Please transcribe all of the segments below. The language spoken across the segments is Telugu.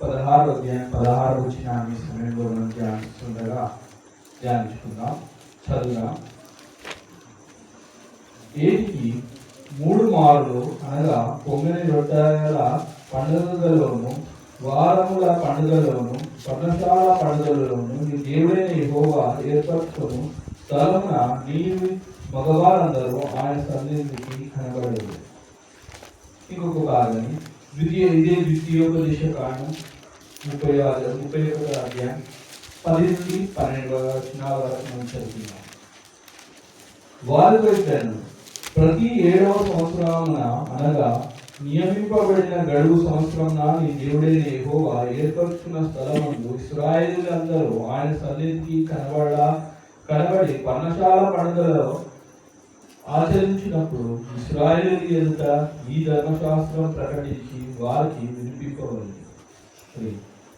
16వ అధ్యాయం 16వ వచనాన్ని సమయంలో మనం ధ్యానించుకుందాం. చదువుదాం. ఏటికి 3 మార్లు అనగా పొంగని రొట్టెల పండుగలలోను, వారముల పండుగలోను, పర్ణశాల పండుగలలోను నీ దేవుడైన యెహోవా ఏర్పరచుకొను స్థలమున నీవు మగవారందరూ ఆయన సన్నిధికి కనబడేది. ఇంకొక భాగాన్ని ద్వితీయోపదేశ కాండం 31వ అధ్యాయం 10 నుండి 12వ వచనాల వరకు మనం చదువుతున్నాం. వారితో ఇట్లను, ప్రతి 7వ సంవత్సరమున అనగా నియమింపబడిన గడువు సంవత్సరమున నీ దేవుడైన యెహోవా ఏర్పరచుకున్న స్థలమందు ఇశ్రాయేలీయులందరూ ఆయన సన్నిధికి కనబడి పర్ణశాల పండుగలో ఆచరించినప్పుడు ఇశ్రాయేలీయుల ఎదుట ఈ ధర్మశాస్త్రం ప్రకటించి వారికి వినిపింపబడింది.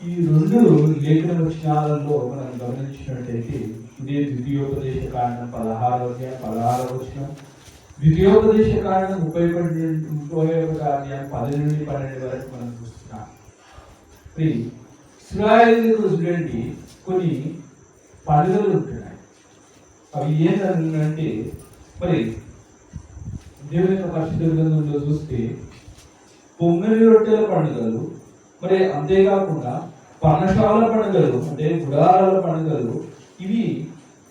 ఈ 2 లేఖన వచనాలలో మనం గమనించినట్టయితే ఇదే ద్వితీయోపదేశ కాండం 16వ అధ్యాయం 16వ వచనం, ద్వితీయోపదేశ కాండం 31వ అధ్యాయం 10 నుండి 12 వరకు మనం చూస్తున్నాం. ఇశ్రాయేలీయులకు చూడండి కొన్ని పండుగలు ఉంటున్నాయి. అవి ఏంటంటే మరి దేవుని యొక్క పరిశుద్ధ గ్రంథంలో చూస్తే పొంగని రొట్టెల పండుగలు, మరి అంతేకాకుండా పర్ణశాల పండుగలు అంటే గుడారాల పండుగలు, ఇవి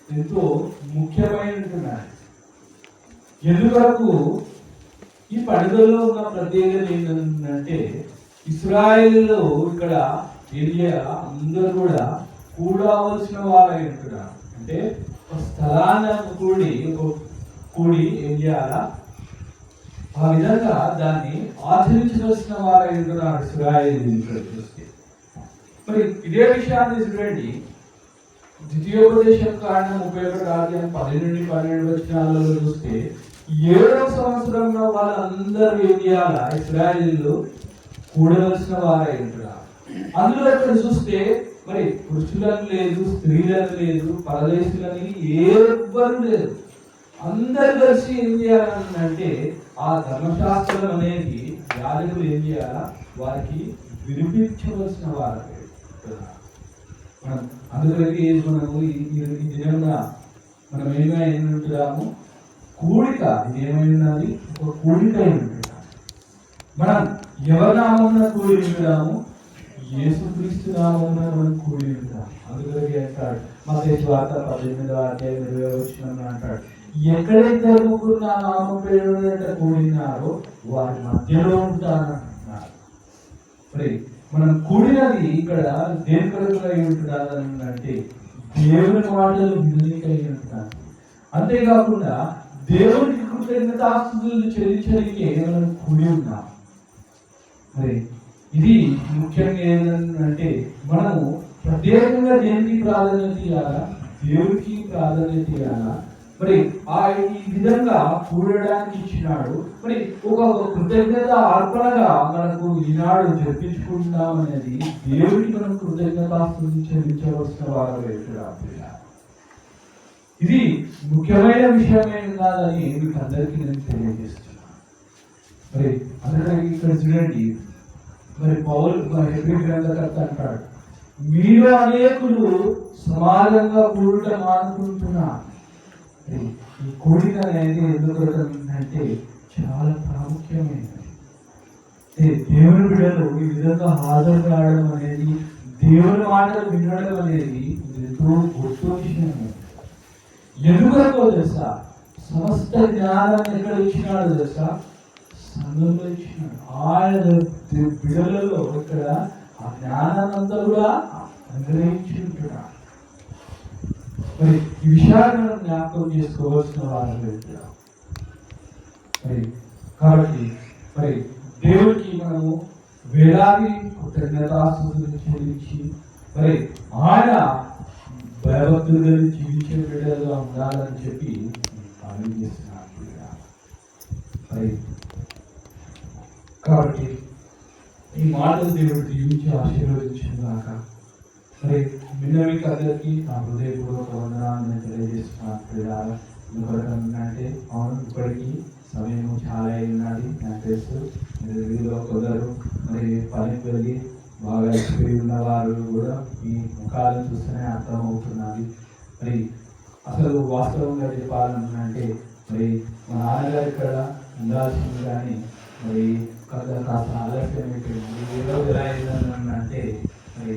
ఎంతో ముఖ్యమైనట్టున్నాయి. ఎందువరకు ఈ పండుగల్లో ఉన్న ప్రత్యేకత ఏంటంటే ఇశ్రాయేలులో ఇక్కడ ఏరియా అందరూ కూడా కూడవలసిన వారై ఉంటున్నారు. అంటే స్థలాన్ని కూడి ఏం చేయాలా, ఆ విధంగా దాన్ని ఆచరించవలసిన వారై ఉంటున్నారు ఇశ్రాయేలీయులు ఇక్కడ చూస్తే. మరి ఇదే విషయాన్ని చూడండి, ద్వితీయోపదేశ కాండం 31వ అధ్యాయం 10 నుండి 12 వచనాలలో చూస్తే 7వ సంవత్సరంలో వాళ్ళందరూ ఏం చేయాలా, ఇశ్రాయేలీయులు కూడవలసిన వారై ఉంటున్నారు. అందులో ఇక్కడ చూస్తే మరి పురుషులను లేదు, స్త్రీలను లేదు, పరదేశులని ఎవ్వరు లేదు. అందరు కలిసి ఏం చేయాలంటే ఆ ధర్మశాస్త్రం అనేది యాజకులు ఏం చేయాలా, వారికి వినిపించవలసిన వారు. మనం అందుకని మనము ఈ దినంగా మనం ఏమైనాము, కూడిక, ఇది ఏమైనది ఒక కూడిక ఉంటున్నాము. మనం ఎవరి నామమున కూడి ఉంటున్నాము, యేసుక్రీస్తు నామమున మనం కూడి ఉంటాం. అందుకని అంటాడు మత్తయి సువార్త 18వ అధ్యాయం 20వ వచనంలో అంటాడు, ఎక్కడైతే ముగ్గురు నా నామం పేరుట కూడినారో వారి మధ్యలో ఉంటానంటున్నారు. మరి మనం కూడినది ఇక్కడ దేని కొరకు అయి ఉంటున్నారంటే దేవుని మాటలు విననికై ఉంటున్నారు. అంతేకాకుండా దేవునికి కృతజ్ఞతాస్తుతులు చెల్లించడానికి మనం కూడి ఉన్నాం. మరి ఇది ముఖ్యంగా ఏంటంటే మనము ప్రత్యేకంగా దేనికి ప్రాధాన్యత ఇవ్వాలా, దేవుడికి ప్రాధాన్యత ఇవ్వాలా. మరి ఈ విధంగా కూడడానికి ఇచ్చినాడు. మరి ఒక కృతజ్ఞత అర్పణగా మనకు ఈనాడు జరిపించుకుంటున్నాం అనేది దేవుడికి మనం కృతజ్ఞతాస్తుతులు చెల్లించవలసిన వారు. ఇది ముఖ్యమైన విషయమే కాదని మీకు అందరికీ నేను తెలియజేస్తున్నాను. మరి అందుకని ఇక్కడ చూడండి, మరి పౌలు హెబ్రీ గ్రంథకర్త అంటాడు, మీలో అనేకులు సమాజంగా కూడుట మానుకుంటున్నారు. ఈ కూడిక అనేది ఎందుకు అంటే చాలా ప్రాముఖ్యమైనది. దేవుని బిడ్డలు ఈ విధంగా హాజరు కావడం అనేది, దేవుని మాటలు వినడం అనేది ఎంతో గొప్ప విషయం. ఎందుకో తెలుసా, సమస్త జ్ఞానాన్ని ఎక్కడ ఇచ్చినాడు తెలుసా, సంఘంలో ఇచ్చినాడు. ఆయన బిడ్డలలో ఇక్కడ ఆ జ్ఞానాన్ని అంతా కూడా అనుగ్రహించి ఉంటున్నాడు. మరి ఈ విషయాన్ని మనం జ్ఞాపకం చేసుకోవాల్సిన వారు. మరి కాబట్టి మరి దేవుడికి మనము వేలాది కృతజ్ఞతాస్తుతులు చెల్లించి మరి ఆయన భయభక్తులుగా జీవించే బిడ్డలుగా ఉండాలని చెప్పి మనం చేస్తున్నాను. మరి కాబట్టి ఈ మాటలు దేవుడు దీవించి ఆశీర్వదించుగాక. మరి మీకు అందరికీ నా హృదయపూర్వక వందనాలను తెలియజేస్తున్నాను. ఎందుకంటే అవును, ఇప్పటికీ సమయం చాలా ఉన్నది నాకు తెలుసు. వీరిలో కొందరు మరి పనికి వెళ్ళి బాగా ఎక్స్పీరియన్స్ ఉన్న వారు కూడా ఈ ముఖాలను చూస్తేనే అర్థమవుతున్నది. మరి అసలు వాస్తవంగా చెప్పాలంటే మరి మా నాన్నగారు ఇక్కడ ఉండాల్సింది, కానీ మరి కాస్త ఆలస్యం అయిపోయింది. ఏ రోజు ఎలా అయిందంటే మరి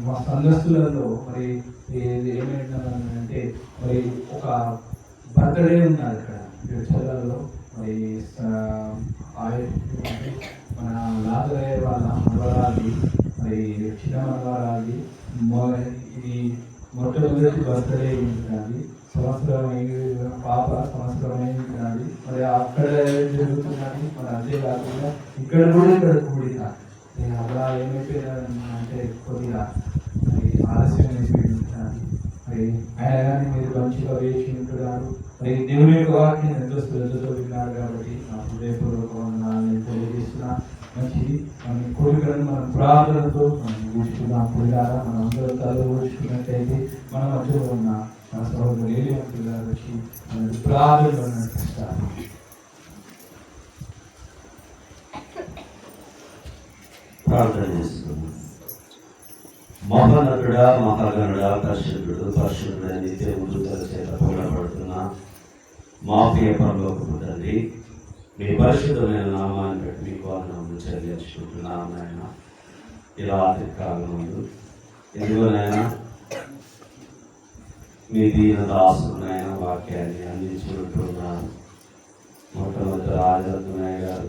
మా సంఘస్థులలో మరి ఏమైందంటే మరి ఒక బర్త్డే ఉన్నారు ఇక్కడ చర్చలలో. మరి మన నాగరయ్య వాళ్ళ మనవరాలి, మరి చిన్న మనవరాలి ఇది మొట్టమొదటి బర్త్డే ఉంటుంది. సంవత్సరం పాప సంవత్సరం అయింది. మరి అక్కడ జరుగుతున్నది. మరి అంతే కాకుండా ఇక్కడ కూడిక అలా ఏమైపోయిందంటే కొద్దిగా మరి ఆలస్యం అయిపోయింది. మరి ఆయన కానీ మీరు మంచిగా వేసి ఉంటున్నారు. మరి దేవుని యొక్క వాక్యం ఎంతో శ్రద్ధతో విన్నారు కాబట్టి నా హృదయపూర్వక వందనాలను తెలియజేస్తున్నా. మంచిది మన కోరికలను మనం ప్రార్థనతో మనం ఊడ్చుకున్నాం. పుడిగారా మనం అందరూ తల ఊడ్చుకున్నట్టయితే మన మధ్యలో ఉన్న మన సహోదరు ఏలియంతులు గారు వచ్చి మన ప్రార్థనలో నడిపిస్తారు. ప్రార్థన చేస్తున్నాం. మహోన్నతుడా, మహాగణుడా, పరిశుద్ధుడు పరిశుద్ధుడ నిత్య మృతుల చేత పొగడబడుతున్నా మా ప్రియ పరలోకపు తండ్రి, మీ పరిశుద్ధమైన నామాన్ని బట్టి మీకు వందనములు చెల్లించుకుంటున్నాను నాయన. ఈ రాత్రి కాలమందు ఎందులోనైనా మీ దీన దాసునైనా వాక్యాన్ని అందించుకుంటున్నాను. మొట్టమొదటి రాజరత్నయ్య గారు,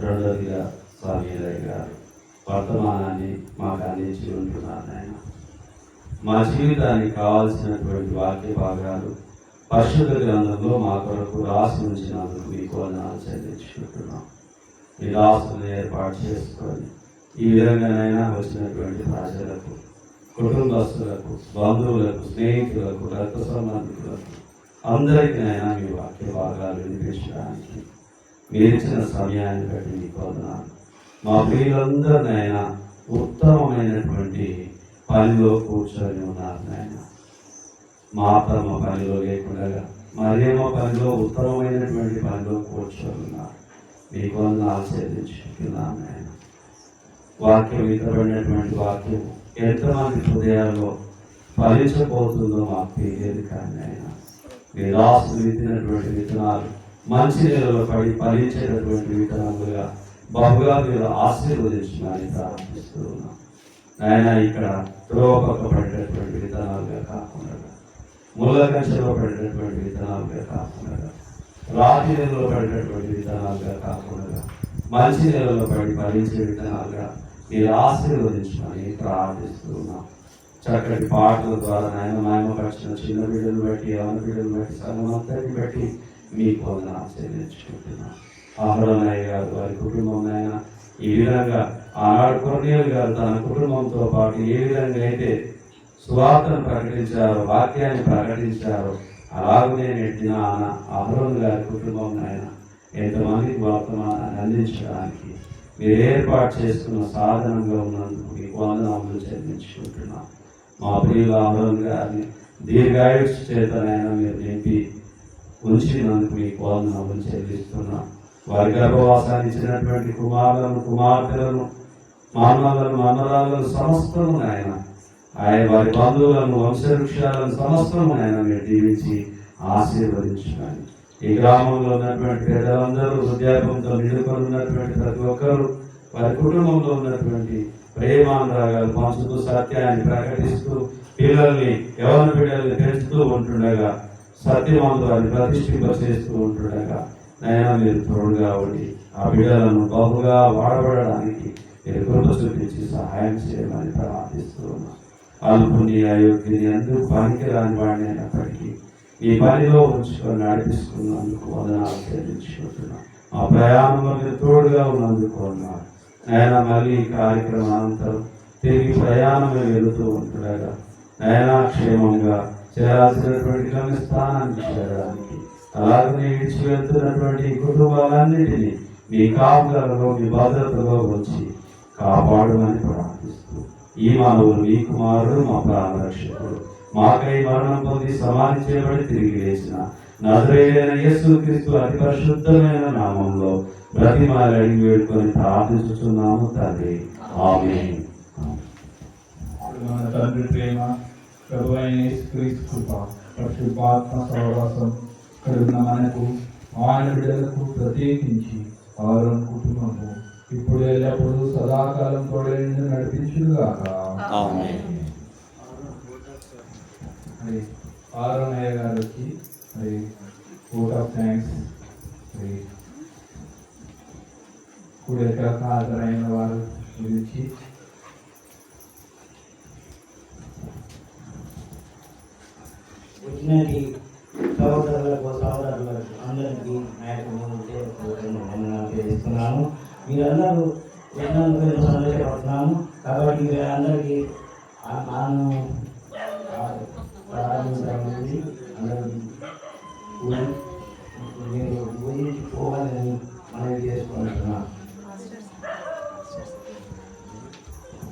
రెండవదిగా స్వామిరయ్య గారు వర్తమానాన్ని మాకు అందించి ఉంటున్నారు ఆయన. మా జీవితానికి కావాల్సినటువంటి వాక్య భాగాలు పరిశుద్ధ గ్రంథంలో మా కొరకు రాసి ఉంచినందుకు మీకు వందనాలు చెల్లించుకుంటున్నాం. ఈ రాసులను ఏర్పాటు చేసుకొని ఈ విధంగానైనా వచ్చినటువంటి ప్రజలకు, కుటుంబస్తులకు, బంధువులకు, స్నేహితులకు, రక్త సంబంధికులకు అందరికీనైనా మీ వాక్య భాగాలు వినిపించడానికి మీరు ఇచ్చిన సమయాన్ని బట్టి మీకు వందనాలు. మా ప్రియులందరినైనా ఉత్తమమైనటువంటి పనిలో కూర్చొని ఉన్నారు నాయన. మా తమ పనిలో లేకుండా మరేమో పనిలో ఉత్తమమైనటువంటి పనిలో కూర్చొని ఉన్నారు. మీకు వందనాలు చెల్లించుకుంటున్నాను నాయన. వాక్యం విత్తబడినటువంటి వాక్యం ఎంతమంది హృదయాల్లో ఫలించబోతుందో మాకు తెలియదు, కానీ ఆయన మీ రాసులు విత్తినటువంటి విత్తనాలు మంచి నెలలో పడి ఫలించేటటువంటి విత్తనాలుగా బహుగా మీరు ఆశీర్వదించమని ప్రార్థిస్తూ ఉన్నాం ఆయన. ఇక్కడ త్రోపక్క పడేటటువంటి విత్తనాలుగా కాకుండా, ముళ్ళ కంచెలో పడేటటువంటి విత్తనాలుగా కాకుండా, రాతి నెలలో పడేటటువంటి విత్తనాలుగా కాకుండా, మంచి నెలలో పడి ఫలించే విత్తనాలుగా మీరు ఆశీర్వదించమని ప్రార్థిస్తూ ఉన్నాం. చక్కటి పాటల ద్వారా నాయన మాయమపరిచిన చిన్న బిడ్డలు బట్టి, యవన బిడ్డలు బట్టి, సంఘమంతటిని బట్టి మీకు వందనాలు చెల్లించుకుంటున్నాం. అహరోనయ్య గారు వారి కుటుంబం ఆయన ఈ విధంగా ఆనాడు కొర్నేలు గారు తన కుటుంబంతో పాటు ఏ విధంగా అయితే సువార్తను ప్రకటించారో, వాక్యాన్ని ప్రకటించారో, అలాగనే నెట్టిన అహరోన్ గారి కుటుంబం ఆయన ఎంతమందికి వర్తమానాన్ని అందించడానికి మీరు ఏర్పాటు చేసుకున్న సాధనంగా ఉన్నందుకు మీకు వందనాలు చెల్లించుకుంటున్నాం. మా ప్రియుల అహరోన్ గారిని దీర్ఘాయుష్ చేతనైనా మీరు నింపి ఉంచినందుకు మీకు వందనాలు చెల్లిస్తున్నాం. వారి గర్భవాసాన్ని ఇచ్చినటువంటి కుమారులను, కుమార్తెలను, మానవులను, మనరాలను సమస్తము ఆయన వారి బంధువులను, వంశవృక్షాలను సమస్తము ఆయన మీరు దీవించి ఆశీర్వదించండి. ఈ గ్రామంలో ఉన్నటువంటి పెద్దలందరూ హృదయాపంతో నిలుకొని ఉన్నటువంటి ప్రతి ఒక్కరూ వారి కుటుంబంలో ఉన్నటువంటి ప్రేమానురాగాలు పంచుతూ, సత్యాన్ని ప్రకటిస్తూ, పిల్లల్ని, యవన బిడ్డల్ని పెంచుతూ ఉంటుండగా, సత్యవంతులు వారిని ప్రతిష్ఠింప చేస్తూ ఉంటుండగా నైనా మీరు తోడుగా ఉండి ఆ బిడ్డలను బహుగా వాడబడడానికి మీరు కృప చూపించి సహాయం చేయమని ప్రార్థిస్తూ ఉన్నాం. అల్పుని, అయోగ్యుని, అందుకు పనికిరాని వాడిని అయినప్పటికీ ఈ పనిలో ఉంచుకొని నడిపిస్తున్నందుకు వందనాలు చెల్లించుకుంటున్నాం. ఆ ప్రయాణంలో మీరు తోడుగా ఉన్నందుకు వందనాలు. ఆయన మళ్ళీ ఈ కార్యక్రమం అనంతరం తిరిగి ప్రయాణమే వెళుతూ ఉంటుండగా నైనా క్షేమంగా చేరాల్సినటువంటి గమ్యస్థానానికి చేరడానికి, అలాగనే విడిచి వెళ్తున్నటువంటి కుటుంబాలన్నిటినీ మీ కాపులలో, మీ భద్రతలో వచ్చి కాపాడమని ప్రార్థిస్తూ, ఈ మానవులు మీ కుమారుడు, మా ప్రాణరక్షకుడు, మాకై మరణం పొంది సమాధి చేయబడి తిరిగి లేచిన నజరేయుడైన యేసుక్రీస్తు అతి పరిశుద్ధమైన నామంలో బ్రతిమాలి అడిగి వేడుకొని ప్రార్థించుచున్నాము తండ్రి. ఆమేన్. మన తండ్రి ప్రేమ, ప్రభు అయిన యేసుక్రీస్తు కృప, పరిశుద్ధాత్మ సహవాసం ఇక్కడ ఉన్న మనకు, ఆయన బిడ్డలకు ప్రత్యేకించి ఆరోన్ కుటుంబము ఇప్పుడు ఎల్లప్పుడూ సదాకాలం తోడేందు నడిపించుగాక. ఆమేన్. మరి ఆరోన్ అయ్య గారు వచ్చి మరి ఓట్ ఆఫ్ థ్యాంక్స్ మరి కూడెక్కలకు హాజరైన వారు గురించి వచ్చినటి సహోదరులకు సహోదరులకు అందరికీ చేస్తున్నాను. మీరందరూ ఎన్నో సంతోషపడుతున్నాము. కాబట్టి మీరందరికీ ప్రారంభించడం